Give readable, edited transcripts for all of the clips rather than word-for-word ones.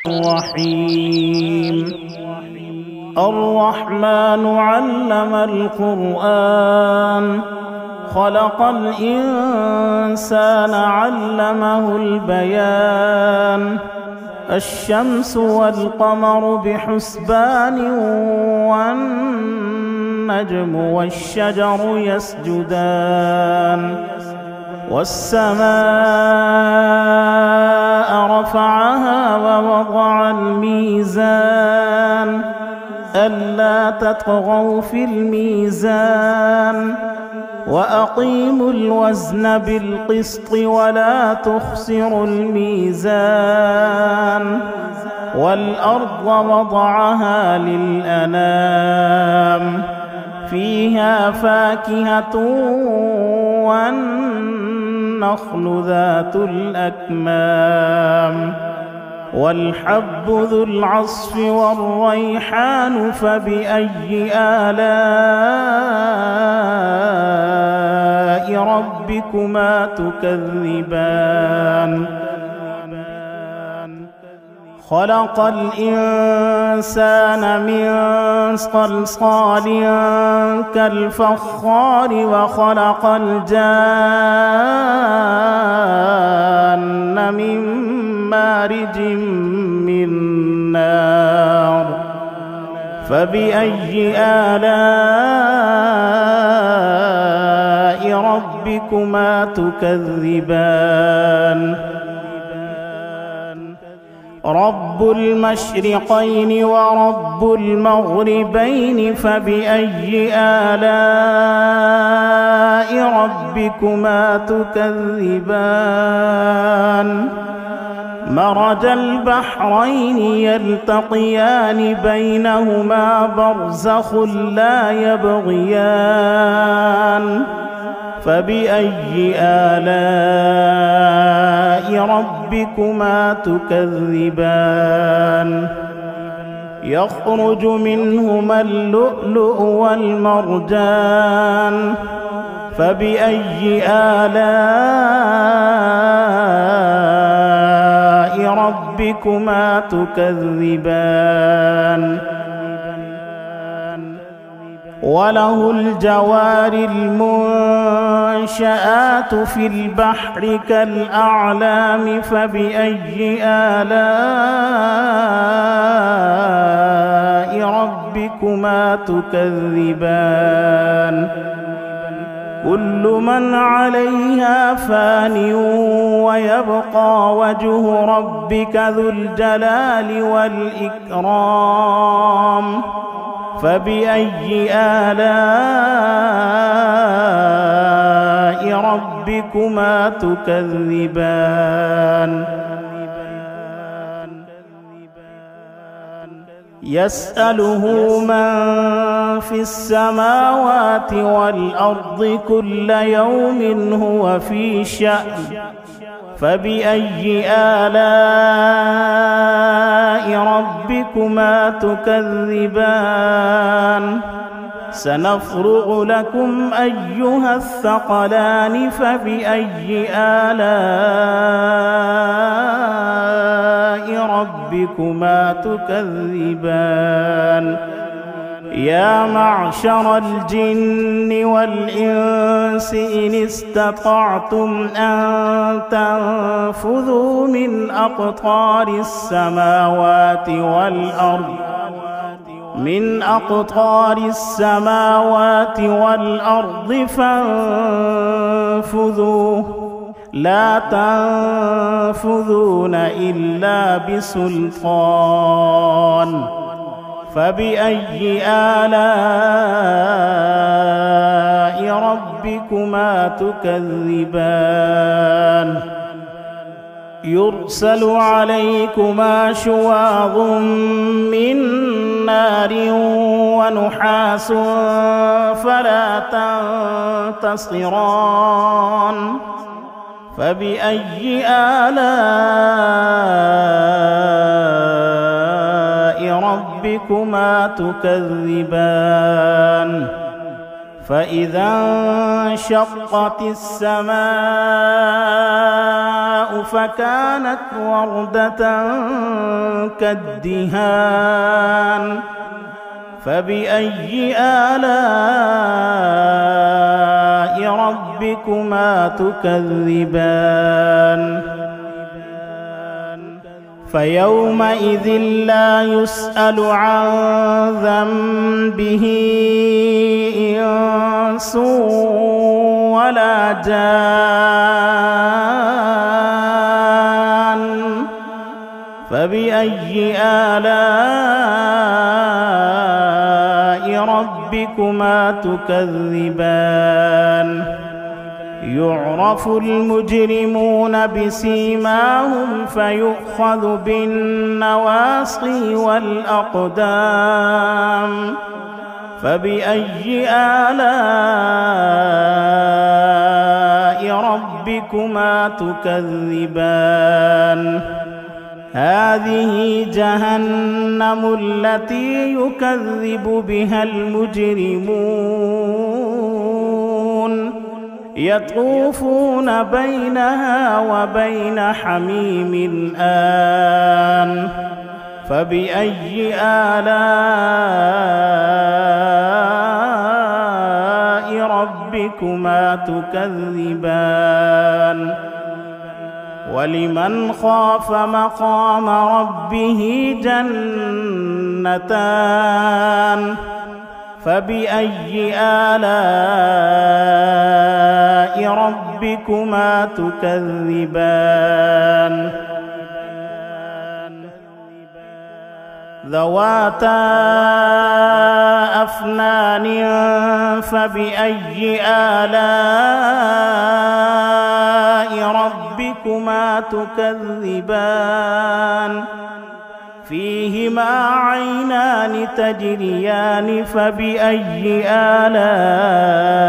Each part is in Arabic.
الرحيم الرحمن علم القرآن خلق الإنسان علمه البيان الشمس والقمر بحسبان والنجم والشجر يسجدان والسماء رفعها ووضع الميزان ألا تطغوا في الميزان وأقيموا الوزن بالقسط ولا تخسروا الميزان والأرض وضعها للأنام فيها فاكهة والنخل ذات الأكمام والحب ذو العصف والريحان فبأي آلاء ربكما تكذبان خلق الإنسان من صلصال كالفخار وخلق الجان من مارج من نار فبأي آلاء ربكما تكذبان رب المشرقين ورب المغربين فبأي آلاء ربكما تكذبان مرج البحرين يلتقيان بينهما برزخ لا يبغيان فبأي آلاء ربكما تكذبان يخرج منهما اللؤلؤ والمرجان فبأي آلاء ربكما تكذبان وله الجوار المنشآت في البحر كالأعلام فبأي آلاء ربكما تكذبان كل من عليها فان ويبقى وجه ربك ذو الجلال والإكرام فبأي آلاء ربكما تكذبان يسأله من في السماوات والأرض كل يوم هو في شأن فبأي آلاء ربكما تكذبان سنفرغ لكم أيها الثقلان فبأي آلاء ربكما تكذبان يا معشر الجن والإنس إن استطعتم أن تنفذوا من أقطار السماوات والأرض فانفذوا لا تنفذون إلا بسلطان فبأي آلاء ربكما تكذبان يرسل عليكما شواظ من نار ونحاس فلا تنتصران فبأي آلاء ربكما تكذبان فإذا انشقت السماء فكانت وردة كالدهان فبأي آلاء ربكما تكذبان فيومئذ لا يسأل عن ذنبه إنس ولا جان فبأي آلاء ربكما تكذبان يعرف المجرمون بسيماهم فيؤخذ بالنواصي والأقدام فبأي آلاء ربكما تكذبان هذه جهنم التي يكذب بها المجرمون يطوفون بينها وبين حميم آن فبأي آلاء ربكما تكذبان ولمن خاف مقام ربه جنتان فبأي آلاء ربكما تكذبان ذواتا أفنان فبأي آلاء ربكما تكذبان فيهما عينان تجريان فبأي آلاء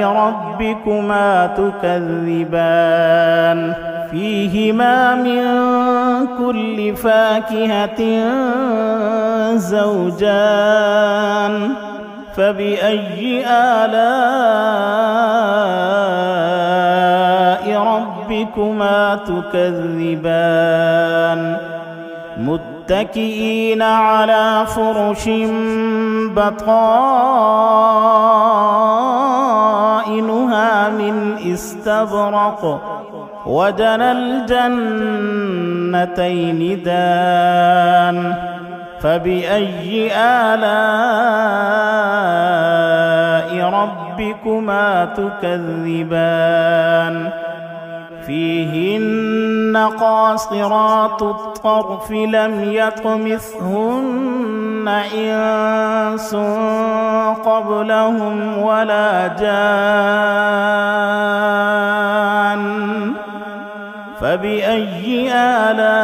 ربكما تكذبان فيهما من كل فاكهة زوجان فبأي آلاء ربكما تكذبان متكئين على فرش بطائنها من استبرق وجنى الجنتين دان فبأي آلاء ربكما تكذبان فيهن قاصرات الطرف لم يطمثهن إنس قبلهم ولا جان فبأي آلاء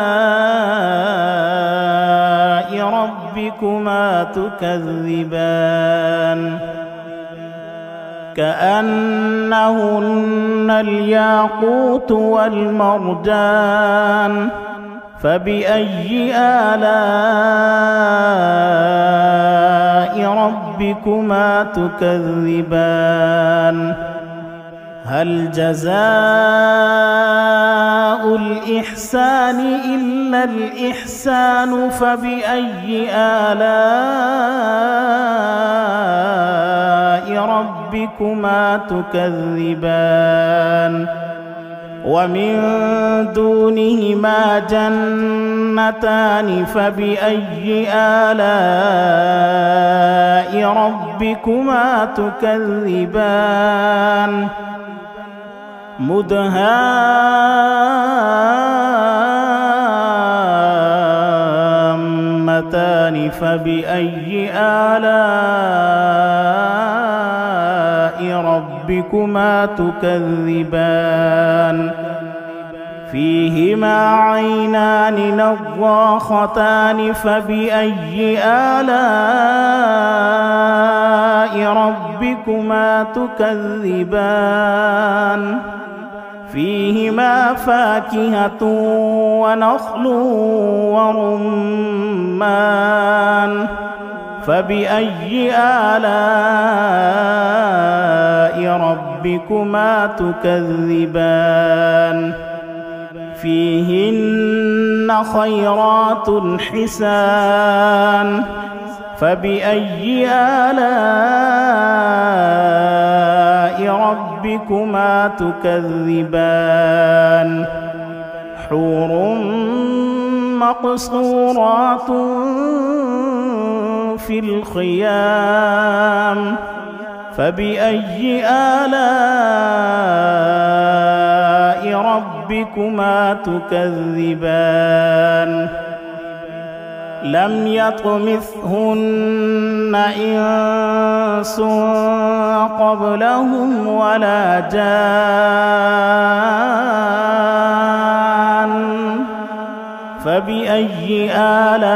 ربكما تكذبان كأنهن الياقوت والمرجان فبأي آلاء ربكما تكذبان هل جزاء الإحسان إلا الإحسان فبأي آلاء ربكما تكذبان ومن دونهما جنتان فبأي آلاء ربكما تكذبان مدهامتان فبأي آلاء ربكما تكذبان فيهما عينان نضاختان فبأي آلاء ربكما تكذبان فيهما فاكهة ونخل ورمان فبأي آلاء ربكما تكذبان فيهن خيرات حسان فبأي آلاء ربكما تكذبان حور مقصورات في الخيام فبأي آلاء ربكما تكذبان لم يطمثهن إنس قبلهم ولا جان فبأي آلاء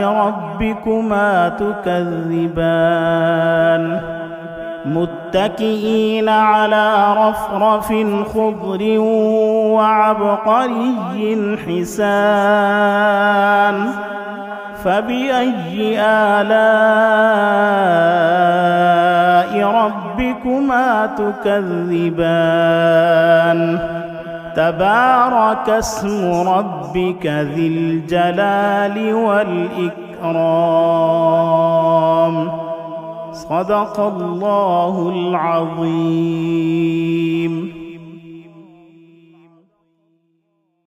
ربكما تكذبان متكئين على رفرف خضر وعبقري حسان فبأي آلاء ربكما تكذبان تبارك اسم ربك ذي الجلال والإكرام صدق الله العظيم.